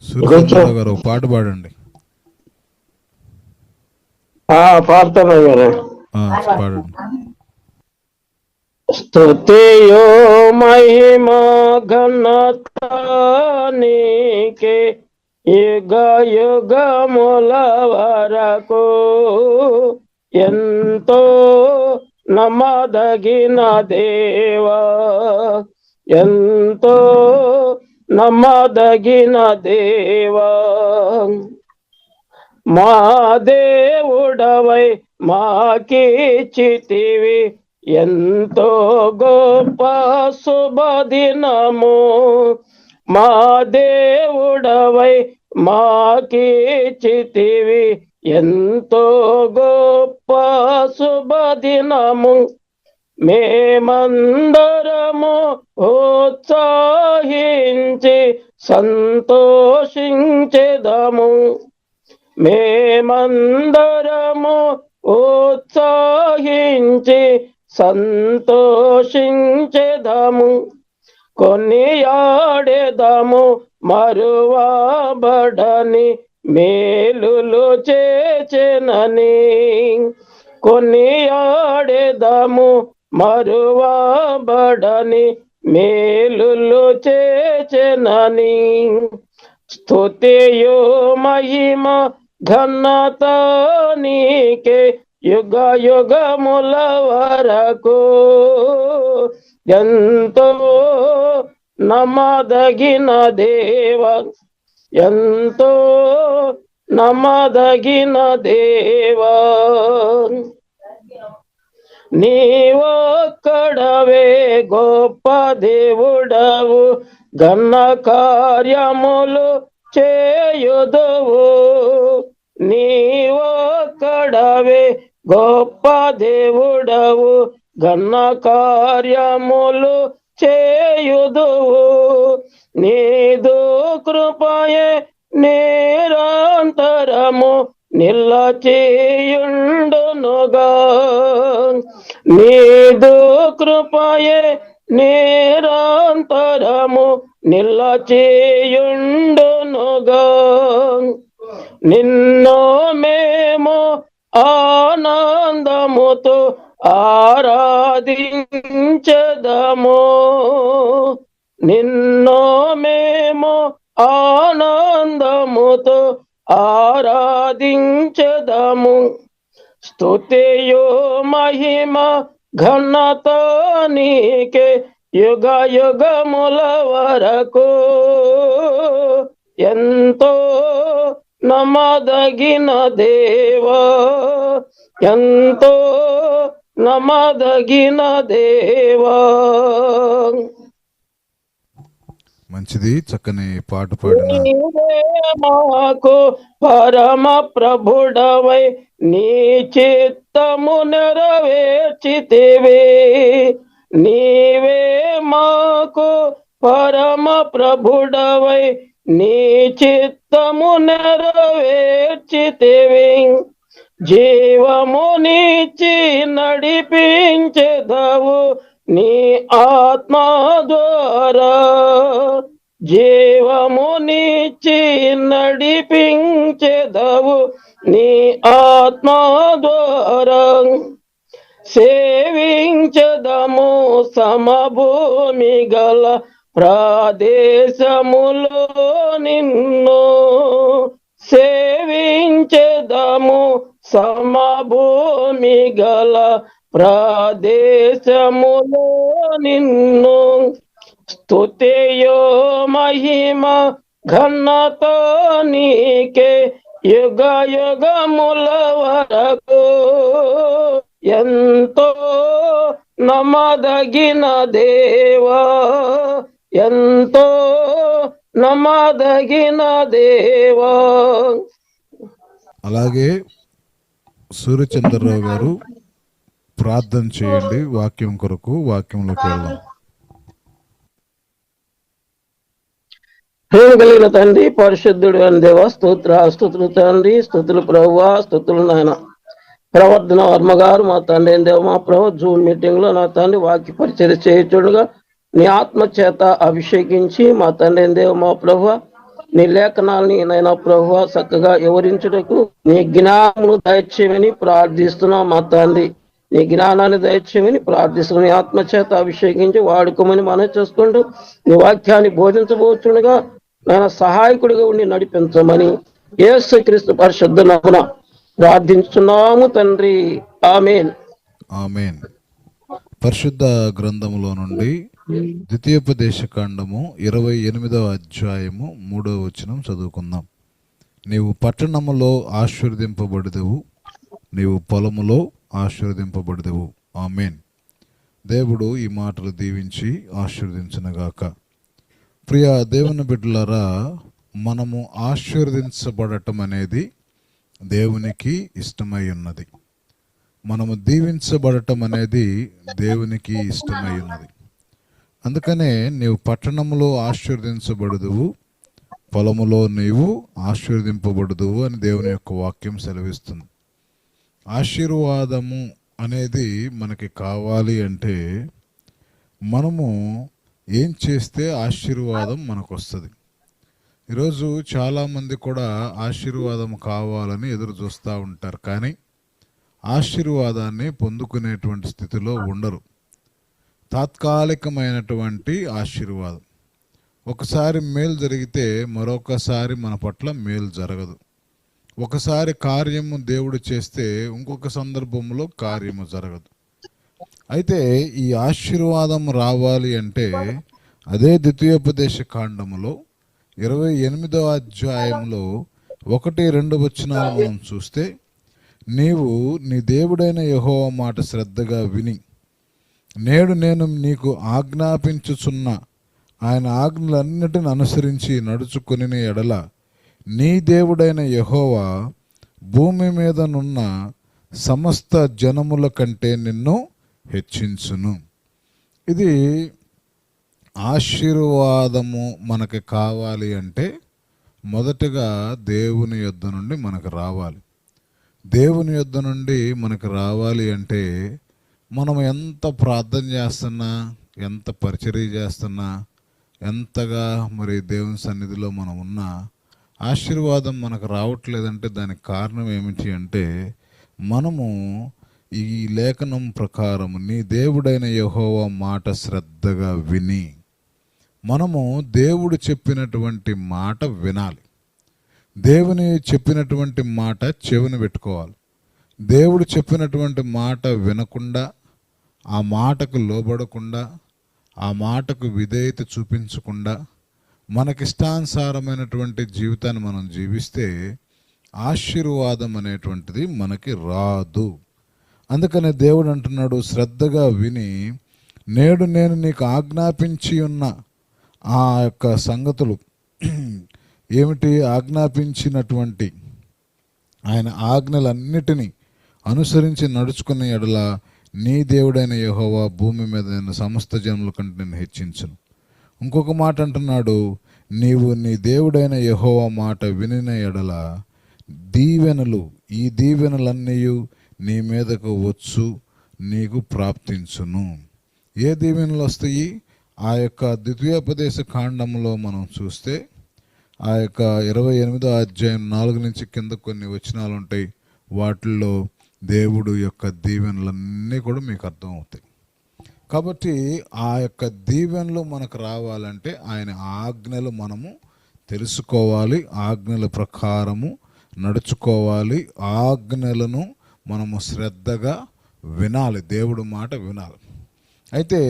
సూర్యచంద్రరావు గారు ఒక పాట పాడండి. పాడతాను గారు. పాడండి. స్తుతియో మహిమ ఘనత నీకే యుగ యుగముల వరకు ఎంతో నమ్మదగిన దేవా, ఎంతో నమ్మదగిన దేవా, మా దేవుడవై మాకిచ్చితివి ఎంతో గొప్ప శుభదినము. మా దేవుడవై మాకిచ్చితివి ఎంతో గొప్ప శుభదినము. మేమందరము ఉత్సాహించి సంతోషించెదము. మేమందరము ఉత్సాహించి సంతోషించెదము. కొనియాడెదము మరువబడని మేలులు చేచెనని. కొనియాడెదము మరువబడని మేలులు చేచెనని. స్తుతియు మహిమ ఘనత నీకే యుగ యుగముల వరకు ఎంతో నమ్మదగిన దేవ, ఎంతో నమ్మదగిన దేవా. నీవొక్కడవే గొప్ప దేవుడవు, ఘన కార్యములు చేయుదువు. నీవొక్కడవే గొప్ప దేవుడవు, ఘన కార్యములు చేయుదువు. నీదు కృపయే నిరంతరము నిలచియుండునుగా. నీదు కృపయే నిరంతరము నిలచియుండునుగా. నిన్ను మేము ఆనందముతో ఆరాధించెదము. నిన్ను మేము ఆనందముతో ఆరాధించెదము. స్తుతియు మహిమ ఘనత నీకే యుగ యుగముల వరకు ఎంతో నమ్మదగిన దేవా, ఎంతో నమ్మదగిన దేవా. మంచిది, చక్కని పాట పాడిన. మాకు పరమ ప్రభుడవై నీ చిత్తము నెరవేర్చితివి. నీవే మాకు పరమ ప్రభుడవై నీ చిత్తము నెరవేర్చితివి. జీవమునిచ్చి నడిపించెదవు నీ ఆత్మ ద్వారా. జీవమునిచ్చి నడిపించెదవు నీ ఆత్మ ద్వారా. సేవించదము సమభూమి గల ప్రదేశములో నిన్ను. సేవించదము సమభూమి గల ప్రదేశములో నిన్ను. స్తుతియో మహిమ ఘనత నీకే యుగ యుగముల వరకు ఎంతో నమ్మదగిన దేవా, ఎంతో నమ్మదగిన దేవా. అలాగే సూర్యచంద్రరావు గారు ప్రార్థన చేయండి వాక్యం కొరకు. వాక్యంలోకి వెళ్దాం. ప్రేమ కలిగిన తండ్రి, పరిశుద్ధుడు అని దేవ, స్తుతులు తండ్రి, స్తుతులు ప్రభువా, స్తుతులు నాయన. ప్రవర్ధన వర్మ గారు మా తండ్రి ఏం దేవ, మా ప్రభు జూమ్ మీటింగ్ లో నా తండ్రి వాక్య పరిచయం చేయుచుండగా నీ ఆత్మ చేత అభిషేకించి మా తండ్రి ఏం దేవ, మా ప్రభు నీ లేఖనాల్ని నైనా ప్రభువా చక్కగా వివరించుటకు నీ జ్ఞానమును దయచేయమని ప్రార్థిస్తున్నాం మా తండ్రి. నీ జ్ఞానాన్ని దయచేయమని ప్రార్థిస్తున్నాం. నీ ఆత్మచేత అభిషేకించి వాడుకోమని మనం చేసుకుంటూ నీ వాక్యాన్ని బోధించబోతుండగా నాయన సహాయకుడిగా ఉండి నడిపించమని యేసుక్రీస్తు పరిశుద్ధ నామమున ప్రార్థించున్నాము తండ్రి. ఆమేన్. ఆమేన్. పరిశుద్ధ గ్రంథములో నుండి ద్వితీయోపదేశ కాండము 28వ అధ్యాయము 3వ వచనం చదువుకుందాం. నీవు పట్టణములో ఆశీర్వదింపబడదవు, నీవు పొలములో ఆశీర్వదింపబడదవు. ఆమేన్. దేవుడు ఈ మాటలు దీవించి ఆశీర్వదించునుగాక. ప్రియ దేవుని బిడ్డలారా, మనము ఆశీర్వదించబడటం అనేది దేవునికి ఇష్టమై ఉన్నది. మనము దీవించబడటం అనేది దేవునికి ఇష్టమై ఉన్నది. అందుకనే నీవు పట్టణములో ఆశీర్వదించబడదువు, పొలములో నీవు ఆశీర్వదింపబడదువు అని దేవుని యొక్క వాక్యం సెలవిస్తుంది. ఆశీర్వాదము అనేది మనకి కావాలి అంటే మనము ఏం చేస్తే ఆశీర్వాదం మనకు వస్తుంది. ఈరోజు చాలామంది కూడా ఆశీర్వాదం కావాలని ఎదురు చూస్తూ ఉంటారు, కానీ ఆశీర్వాదాన్ని పొందుకునేటువంటి స్థితిలో ఉండరు. తాత్కాలికమైనటువంటి ఆశీర్వాదం. ఒకసారి మేలు జరిగితే మరొకసారి మన పట్ల మేలు జరగదు. ఒకసారి కార్యము దేవుడు చేస్తే ఇంకొక సందర్భంలో కార్యము జరగదు. అయితే ఈ ఆశీర్వాదం రావాలి అంటే అదే ద్వితీయోపదేశ కాండములో 28వ అధ్యాయంలో 1-2 వచనాలు మనం చూస్తే, నీవు నీ దేవుడైన యెహోవా మాట శ్రద్ధగా విని నేడు నేను నీకు ఆజ్ఞాపించుచున్న ఆయన ఆజ్ఞలన్నిటిని అనుసరించి నడుచుకుని ఎడల నీ దేవుడైన యెహోవా భూమి మీదనున్న సమస్త జనముల కంటే నిన్ను హెచ్చించును. ఇది ఆశీర్వాదము మనకి కావాలి అంటే మొదటగా దేవుని యొద్ద నుండి మనకు రావాలి. దేవుని యొద్ద నుండి మనకు రావాలి అంటే మనం ఎంత ప్రార్థన చేస్తున్నా, ఎంత పరిచర్య చేస్తున్నా, ఎంతగా మరి దేవుని సన్నిధిలో మనం ఉన్నా ఆశీర్వాదం మనకు రావట్లేదంటే దానికి కారణం ఏమిటి అంటే మనము ఈ లేఖనం ప్రకారం నీ దేవుడైన యెహోవా మాట శ్రద్ధగా విని, మనము దేవుడు చెప్పినటువంటి మాట వినాలి. దేవుని చెప్పినటువంటి మాట చెవిని పెట్టుకోవాలి. దేవుడు చెప్పినటువంటి మాట వినకుండా, ఆ మాటకు లోబడకుండా, ఆ మాటకు విధేయత చూపించకుండా మనకిష్టానుసారమైనటువంటి జీవితాన్ని మనం జీవిస్తే ఆశీర్వాదం అనేటువంటిది మనకి రాదు. అందుకనే దేవుడు అంటున్నాడు, శ్రద్ధగా విని నేడు నేను నీకు ఆజ్ఞాపించి ఉన్న ఆ యొక్క సంగతులు ఏమిటి, ఆజ్ఞాపించినటువంటి ఆయన ఆజ్ఞలన్నిటినీ అనుసరించి నడుచుకునే ఎడల నీ దేవుడైన యెహోవా భూమి మీద ఉన్న సమస్త జనుల కంటే నేను హెచ్చించును. ఇంకొక మాట అంటున్నాడు, నీవు నీ దేవుడైన యెహోవా మాట వినిన ఎడల దీవెనలు, ఈ దీవెనలన్నీ నీ మీదకు వచ్చు, నీకు ప్రాప్తించును. ఏ దీవెనలు వస్తాయి? ఆ యొక్క ద్వితీయోపదేశ కాండంలో మనం చూస్తే ఆ యొక్క 28వ అధ్యాయం 4 నుంచి కింద కొన్ని వచనాలు ఉంటాయి. వాటిల్లో దేవుడు యొక్క దీవెనలన్నీ కూడా మీకు అర్థమవుతాయి. కాబట్టి ఆ యొక్క దీవెనలు మనకు రావాలంటే ఆయన ఆజ్ఞలు మనము తెలుసుకోవాలి, ఆజ్ఞల ప్రకారము నడుచుకోవాలి, ఆజ్ఞలను మనము శ్రద్ధగా వినాలి, దేవుడు మాట వినాలి. అయితే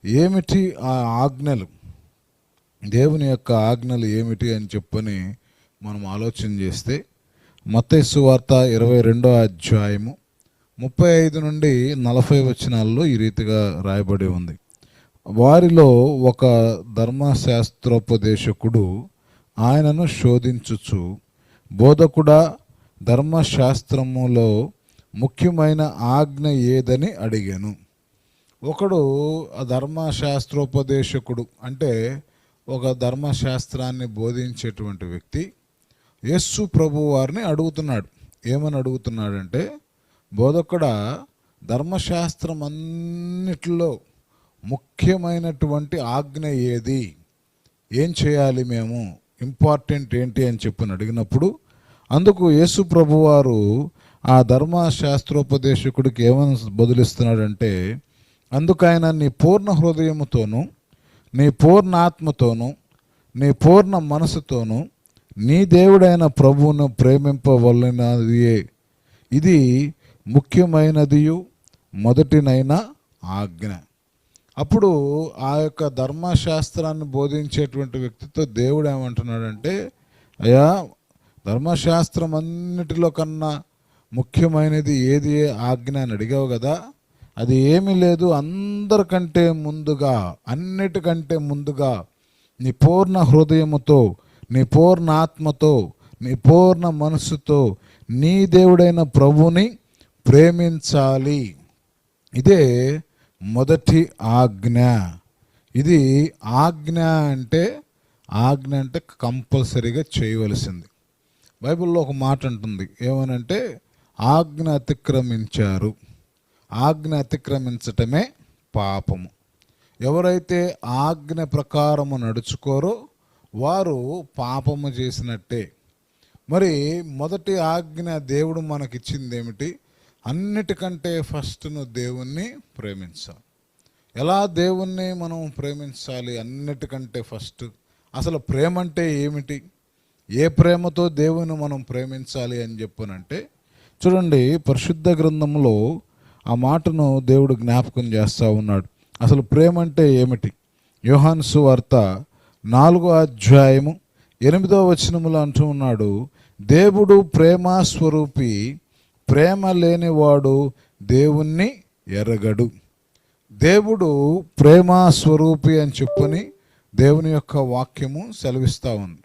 ఏమిటి ఆ ఆజ్ఞలు, దేవుని యొక్క ఆజ్ఞలు ఏమిటి అని చెప్పని మనం ఆలోచన చేస్తే మత్తయి సువార్త 22వ అధ్యాయము 35 నుండి 40 వచనాల్లో ఈ రీతిగా రాయబడి ఉంది. వారిలో ఒక ధర్మశాస్త్రోపదేశకుడు ఆయనను శోధించుచు, బోధకుడా, ధర్మశాస్త్రములో ముఖ్యమైన ఆజ్ఞ ఏదని అడిగాను. ఒకడు ఆ ధర్మశాస్త్రోపదేశకుడు అంటే ఒక ధర్మశాస్త్రాన్ని బోధించేటువంటి వ్యక్తి యేసు ప్రభు వారిని అడుగుతున్నాడు. ఏమని అడుగుతున్నాడంటే, బోధకుడా, ధర్మశాస్త్రం అన్నిటిలో ముఖ్యమైనటువంటి ఆజ్ఞ ఏది, ఏం చేయాలి మేము, ఇంపార్టెంట్ ఏంటి అని చెప్పని అడిగినప్పుడు అందుకు యేసు ప్రభువారు ఆ ధర్మశాస్త్రోపదేశకుడికి ఏమని బదులిస్తున్నాడంటే, అందుకు ఆయన నీ పూర్ణ హృదయముతోనూ, నీ పూర్ణ ఆత్మతోనూ, నీ పూర్ణ మనసుతోనూ నీ దేవుడైన ప్రభువును ప్రేమింపవలనదియే. ఇది ముఖ్యమైనదియు మొదటినైన ఆజ్ఞ. అప్పుడు ఆ యొక్క ధర్మశాస్త్రాన్ని బోధించేటువంటి వ్యక్తితో దేవుడు ఏమంటున్నాడంటే, అయ్యా, ధర్మశాస్త్రం అన్నిటిలో కన్నా ముఖ్యమైనది ఏది ఆజ్ఞ అని అడిగావు కదా, అది ఏమీ లేదు. అందరికంటే ముందుగా, అన్నిటికంటే ముందుగా నీ పూర్ణ హృదయముతో, నీ పూర్ణ ఆత్మతో, నీ పూర్ణ మనస్సుతో నీ దేవుడైన ప్రభుని ప్రేమించాలి. ఇదే మొదటి ఆజ్ఞ. ఇది ఆజ్ఞ అంటే కంపల్సరీగా చేయవలసింది. బైబిల్లో ఒక మాట ఉంటుంది, ఏమనంటే ఆజ్ఞ అతిక్రమించారు. ఆజ్ఞ అతిక్రమించటమే పాపము. ఎవరైతే ఆజ్ఞ ప్రకారము నడుచుకోరో వారు పాపము చేసినట్టే. మరి మొదటి ఆజ్ఞ దేవుడు మనకిచ్చింది ఏమిటి? అన్నిటికంటే ఫస్ట్ నువ్వు దేవుణ్ణి ప్రేమించాలి. ఎలా దేవుణ్ణి మనం ప్రేమించాలి? అన్నిటికంటే ఫస్ట్ అసలు ప్రేమ అంటే ఏమిటి? ఏ ప్రేమతో దేవుని మనం ప్రేమించాలి అని చెప్పనంటే, చూడండి, పరిశుద్ధ గ్రంథంలో ఆ మాటను దేవుడు జ్ఞాపకం చేస్తూ ఉన్నాడు. అసలు ప్రేమ అంటే ఏమిటి? యోహాను సువార్త 4వ అధ్యాయము 8వ వచనములో అంటూ ఉన్నాడు, దేవుడు ప్రేమ స్వరూపి, ప్రేమ లేనివాడు దేవుణ్ణి ఎరగడు. దేవుడు ప్రేమ స్వరూపి అని చెప్పుని దేవుని యొక్క వాక్యము సెలవిస్తూ ఉంది.